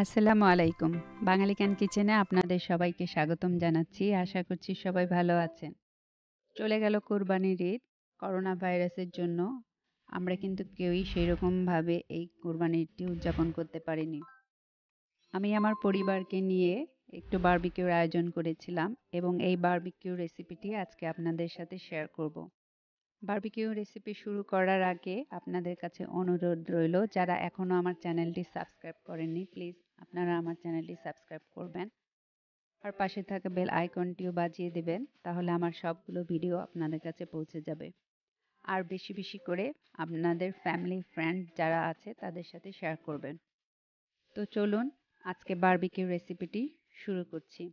আসসালামু আলাইকুম। বাঙালি ক্যান কিচেনে আপনাদের সবাইকে স্বাগতম জানাচ্ছি। আশা করছি সবাই ভালো আছেন। চলে গেল কোরবানির ঈদ। করোনা ভাইরাসের জন্য আমরা কিন্তু কেউই সেইরকমভাবে এই কোরবানির ঈদটি উদযাপন করতে পারিনি। আমি আমার পরিবারকে নিয়ে একটু বারবিকিউর আয়োজন করেছিলাম এবং এই বারবিকিউ রেসিপিটি আজকে আপনাদের সাথে শেয়ার করব। বারবিকিউ রেসিপি শুরু করার আগে আপনাদের কাছে অনুরোধ রইল, যারা এখনও আমার চ্যানেলটি সাবস্ক্রাইব করেননি, প্লিজ আপনারা আমার চ্যানেলটি সাবস্ক্রাইব করবেন আর পাশে থাকা বেল আইকনটিও বাজিয়ে দেবেন, তাহলে আমার সবগুলো ভিডিও আপনাদের কাছে পৌঁছে যাবে। আর বেশি বেশি করে আপনাদের ফ্যামিলি ফ্রেন্ড যারা আছে তাদের সাথে শেয়ার করবেন। তো চলুন আজকে বারবিকিউ রেসিপিটি শুরু করছি।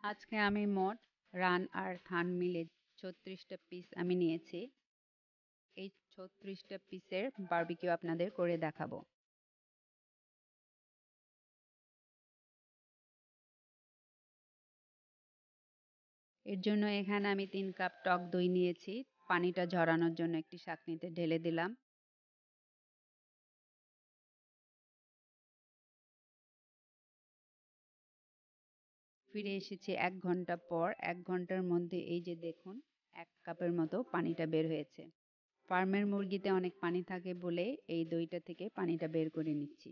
আজকে আমি মোট রান আর থান মিলে 36টা পিস আমি নিয়েছি। এই 36টা পিসের বারবিকিউ আপনাদের করে দেখাবো। এর জন্য এখানে আমি 3 কাপ টক দই নিয়েছি। পানিটা ঝরানোর জন্য একটি ছাঁকনিতে ঢেলে দিলাম। ফিরে এসেছি 1 ঘন্টা পর। 1 ঘন্টার মধ্যে এই যে দেখুন 1 কাপের মতো পানিটা বের হয়েছে। ফার্মের মুরগিতে অনেক পানি থাকে বলে এই দইটা থেকে পানিটা বের করে নিচ্ছি।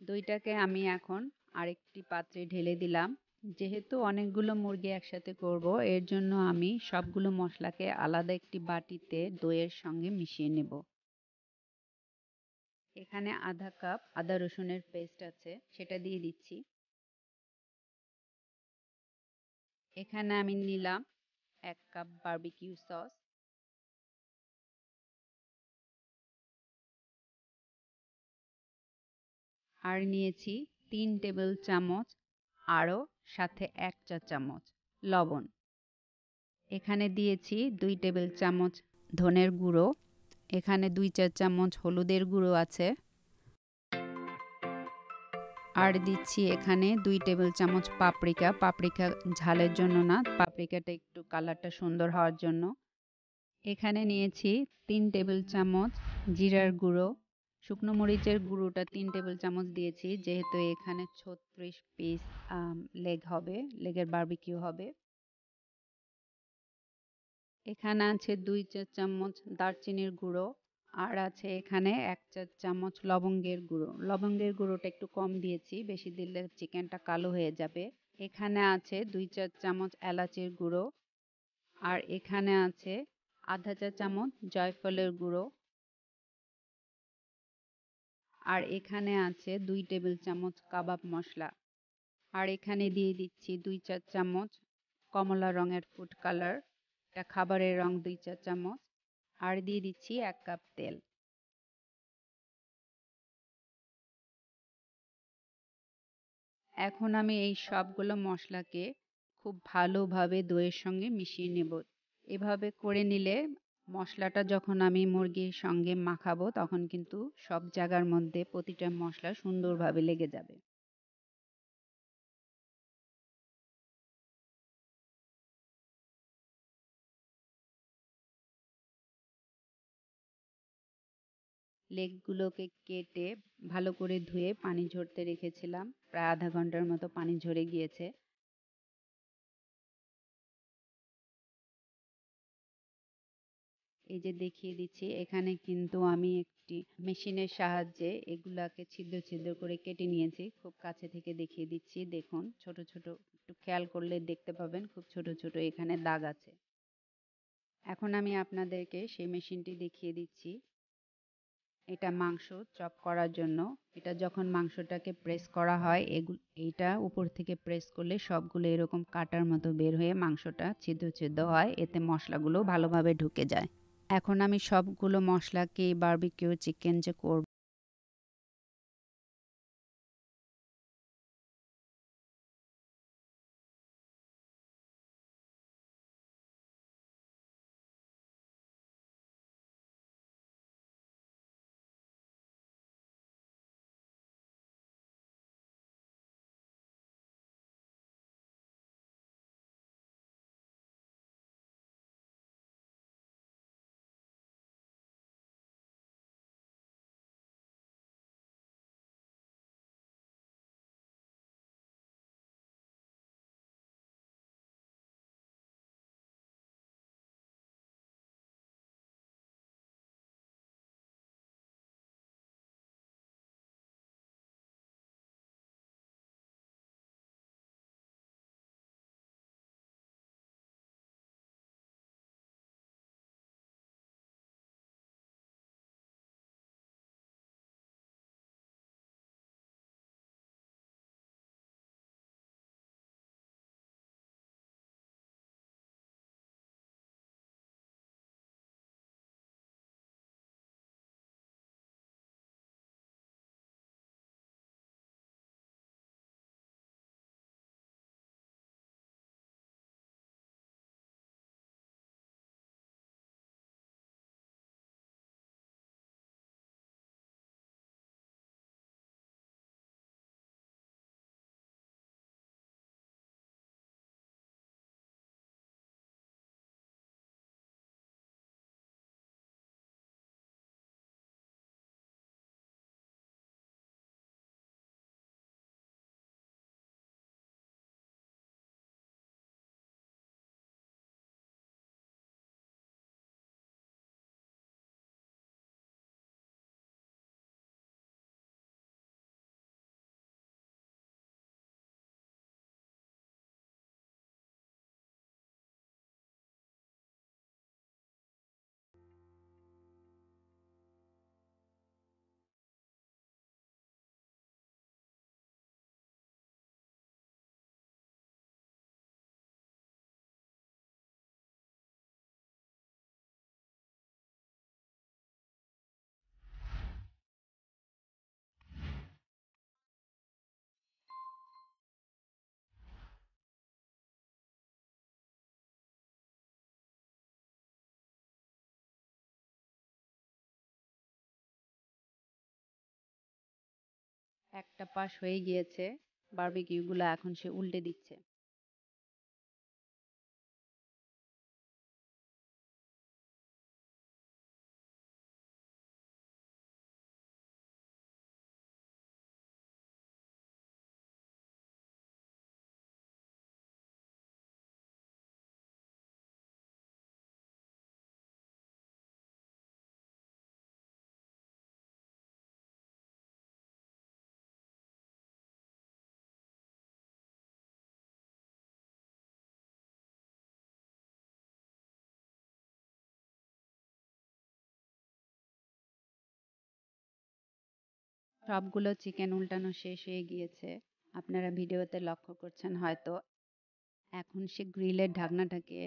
দইটাকে আমি এখন আরেকটি পাত্রে ঢেলে দিলাম। যেহেতু অনেকগুলো মুরগি একসাথে করব, এর জন্য আমি সবগুলো মশলাকে আলাদা একটি বাটিতে দইয়ের সঙ্গে মিশিয়ে নেব। এখানে আধা কাপ আদা রসুনের পেস্ট আছে, সেটা দিয়ে দিচ্ছি। এখানে আমি নিলাম 1 কাপ বারবিকিউ সস, আর নিয়েছি 3 টেবিল চামচ আরও সাথে 1 চা চামচ লবণ। এখানে দিয়েছি 2 টেবিল চামচ ধনের গুঁড়ো। এখানে 2 চা চামচ হলুদের গুঁড়ো আছে, আর দিচ্ছি এখানে 2 টেবিল চামচ পাপরিকা। পাপরিকা ঝালের জন্য না, পাপরিকাটা একটু কালারটা সুন্দর হওয়ার জন্য। এখানে নিয়েছি 3 টেবিল চামচ জিরার গুঁড়ো। শুকনো মরিচের গুঁড়োটা 3 টেবিল চামচ দিয়েছি, যেহেতু এখানে 36 পিস লেগের বারবিকিউ হবে। এখানে আছে 2 চা চামচ দারচিনির গুঁড়ো, আর আছে এখানে 1 চা চামচ লবঙ্গের গুঁড়ো। লবঙ্গের গুঁড়োটা একটু কম দিয়েছি, বেশি দিলে চিকেনটা কালো হয়ে যাবে। এখানে আছে 2 চা চামচ এলাচের গুঁড়ো, আর এখানে আছে আধা চা চামচ জয়ফলের গুঁড়ো, আর এখানে আছে 2 টেবিল চামচ কাবাব মশলা, আর এখানে দিয়ে দিচ্ছি 2 চা চামচ কমলা রঙের ফুড কালার, এটা খাবারের রং 2 চা চামচ, আর দিয়ে দিচ্ছি 1 কাপ তেল। এখন আমি এই সবগুলো মশলাকে খুব ভালোভাবে দইয়ের সঙ্গে মিশিয়ে নেব। এভাবে করে নিলে মশলাটা যখন আমি মুরগির সঙ্গে মাখাবো তখন কিন্তু সব জায়গার মধ্যে প্রতিটা মশলা সুন্দরভাবে লেগে যাবে। লেগগুলোকে কেটে ভালো করে ধুয়ে পানি ঝরতে রেখেছিলাম, প্রায় আধা ঘন্টার মতো পানি ঝরে গিয়েছে। এই যে দেখিয়ে দিচ্ছি, এখানে কিন্তু আমি একটি মেশিনের সাহায্যে এগুলাকে ছিদ্র ছিদ্র করে কেটে নিয়েছি। খুব কাছে থেকে দেখিয়ে দিচ্ছি, দেখুন ছোট ছোট, একটু খেয়াল করলে দেখতে পাবেন খুব ছোট ছোট এখানে দাগ আছে। এখন আমি আপনাদেরকে সেই মেশিনটি দেখিয়ে দিচ্ছি। এটা মাংস চপ করার জন্য। এটা যখন মাংসটাকে প্রেস করা হয়, এইটা উপর থেকে প্রেস করলে সবগুলো এরকম কাটার মতো বের হয়ে মাংসটা ছিদ্র ছিদ্র হয়, এতে মশলাগুলো ভালোভাবে ঢুকে যায়। এখন আমি সবগুলো মশলাকে বারবিকিউ চিকেন যে করব একটা পাশ হয়ে গিয়েছে, বারবিকিউগুলো এখন সে উল্টে দিচ্ছে। সবগুলো চিকেন উল্টানো শেষ হয়ে গিয়েছে, আপনারা ভিডিওতে লক্ষ্য করছেন হয়তো। এখন সে গ্রিলের ঢাকনাটাকে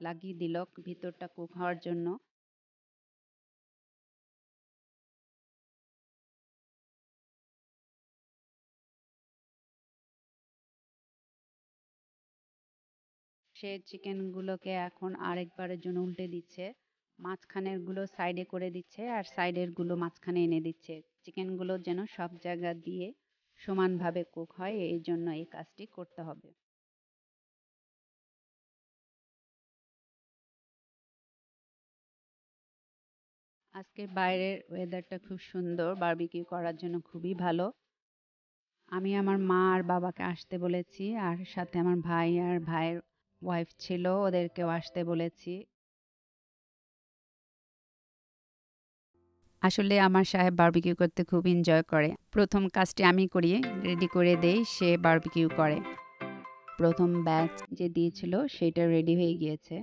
লাগিয়ে দিল ভিতরটা কুক হওয়ার জন্য। সে চিকেনগুলোকে এখন আরেকবারের জন্য উল্টে দিচ্ছে, মাঝখানের গুলো সাইডে করে দিচ্ছে আর সাইডের গুলো মাঝখানে এনে দিচ্ছে। চিকেনগুলো যেন সব জায়গা দিয়ে সমানভাবে কুক হয়, এই জন্য এই কাজটি করতে হবে। আজকে বাইরের ওয়েদারটা খুব সুন্দর, বারবিকিউ করার জন্য খুবই ভালো। আমি আমার মা আর বাবাকে আসতে বলেছি, আর সাথে আমার ভাই আর ভাইয়ের ওয়াইফ ছিল, ওদেরকেও আসতে বলেছি। আসলে আমার সাহেব বারবিকিউ করতে খুব এনজয় করে। প্রথম কাজটি আমি করি, রেডি করে দেই, সে বারবিকিউ করে। প্রথম ব্যাচ যে দিয়েছিল সেটা রেডি হয়ে গিয়েছে।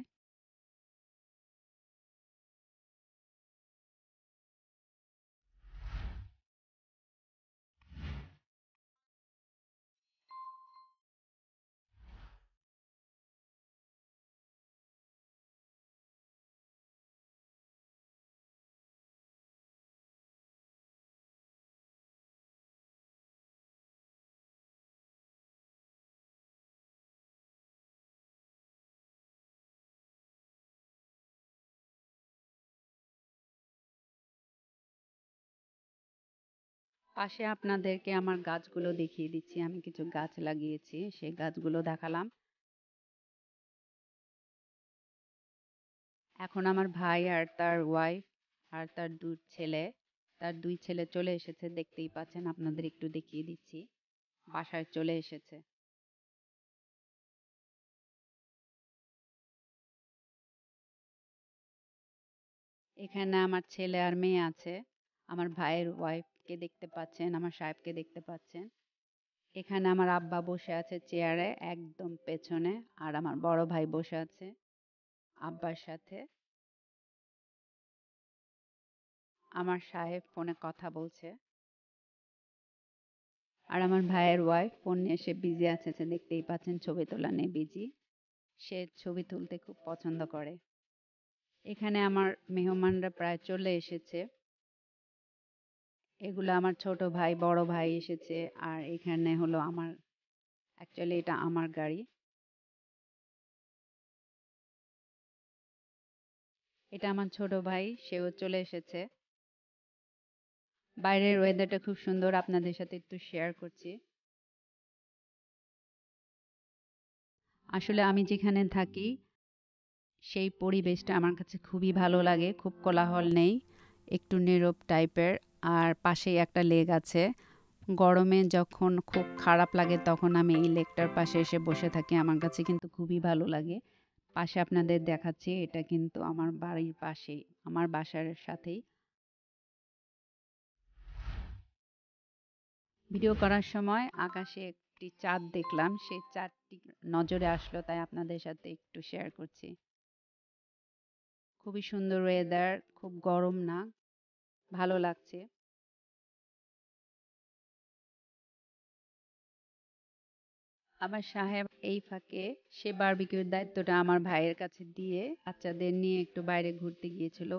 পাশে আপনাদেরকে আমার গাছগুলো দেখিয়ে দিচ্ছি, আমি কিছু গাছ লাগিয়েছি, সেই গাছগুলো দেখালাম। এখন আমার ভাই আর তার ওয়াইফ আর তার দুই ছেলে চলে এসেছে, দেখতেই পাচ্ছেন, আপনাদের একটু দেখিয়ে দিচ্ছি, বাসায় চলে এসেছে। এখানে আমার ছেলে আর মেয়ে আছে। আমার ভাইয়ের ওয়াইফকে দেখতে পাচ্ছেন, আমার সাহেবকে দেখতে পাচ্ছেন। এখানে আমার আব্বা বসে আছে চেয়ারে একদম পেছনে, আর আমার বড় ভাই বসে আছে আব্বার সাথে। আমার সাহেব ফোনে কথা বলছে, আর আমার ভাইয়ের ওয়াইফ ফোন নিয়ে সে বিজি আছে, সে দেখতেই পাচ্ছেন ছবি তোলা নিয়ে বিজি। সে ছবি তুলতে খুব পছন্দ করে। এখানে আমার মেহমানরা প্রায় চলে এসেছে। এগুলো আমার ছোট ভাই বড় ভাই এসেছে, আর এখানে হলো আমার, অ্যাকচুয়ালি এটা আমার গাড়ি। এটা আমার ছোট ভাই, সেও চলে এসেছে। বাইরের ওয়েদারটা খুব সুন্দর, আপনাদের সাথে একটু শেয়ার করছি। আসলে আমি যেখানে থাকি সেই পরিবেশটা আমার কাছে খুবই ভালো লাগে, খুব কোলাহল নেই, একটু নীরব টাইপের। আর পাশেই একটা লেক আছে। গরমে যখন খুব খারাপ লাগে তখন আমি এই লেকটার পাশে এসে বসে থাকি, আমার কাছে কিন্তু খুবই ভালো লাগে। পাশে আপনাদের দেখাচ্ছি, এটা কিন্তু আমার বাড়ির পাশেই, আমার বাসার সাথেই। ভিডিও করার সময় আকাশে একটি চাঁদ দেখলাম, সেই চাঁদটি নজরে আসলো, তাই আপনাদের সাথে একটু শেয়ার করছি। খুবই সুন্দর ওয়েদার, খুব গরম না, ভালো লাগছে। আমার সাহেব এই ফাঁকে সে বারবিকিউর দায়িত্বটা আমার ভাইয়ের কাছে দিয়ে বাচ্চাদের নিয়ে একটু বাইরে ঘুরতে গিয়েছিল।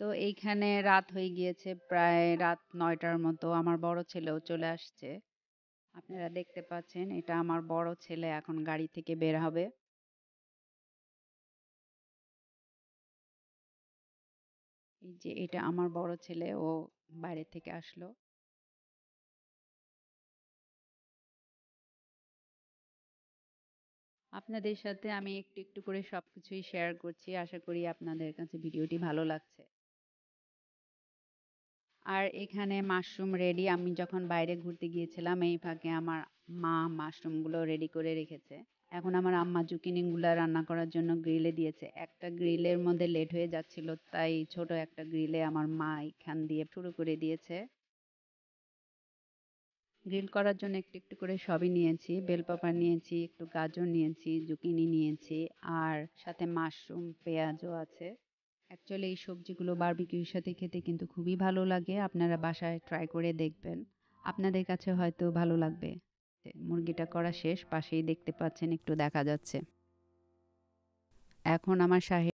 তো এইখানে রাত হয়ে গিয়েছে, প্রায় রাত ৯টার মতো। আমার বড় ছেলেও চলে আসছে। আপনারা দেখতে পাচ্ছেন এটা আমার বড় ছেলে এখন গাড়ি থেকে বের হবে। এই যে এটা আমার বড় ছেলে, ও বাইরে থেকে আসলো। আপনাদের সাথে আমি একটু একটু করে সবকিছুই শেয়ার করছি, আশা করি আপনাদের কাছে ভিডিওটি ভালো লাগছে। আর এখানে মাশরুম রেডি। আমি যখন বাইরে ঘুরতে গিয়েছিলাম এই ফাঁকে আমার মা মাশরুমগুলো রেডি করে রেখেছে। এখন আমার আম্মা জুকিনিগুলো রান্না করার জন্য গ্রিলে দিয়েছে। একটা গ্রিলের মধ্যে লেট হয়ে যাচ্ছিল, তাই ছোট একটা গ্রিলে আমার মা এখান দিয়ে শুরু করে দিয়েছে। গ্রিল করার জন্য একটু একটু করে সবই নিয়েছি, বেল পেপার নিয়েছি, একটু গাজর নিয়েছি, জুকিনি নিয়েছি, আর সাথে মাশরুম পেঁয়াজও আছে। অ্যাকচুয়ালি এই সবজিগুলো বারবিকিউর সাথে খেতে কিন্তু খুবই ভালো লাগে। আপনারা বাসায় ট্রাই করে দেখবেন, আপনাদের কাছে হয়তো ভালো লাগবে। মুরগিটা করা শেষ, পাশেই দেখতে পাচ্ছেন একটু দেখা যাচ্ছে। এখন আমার শাহি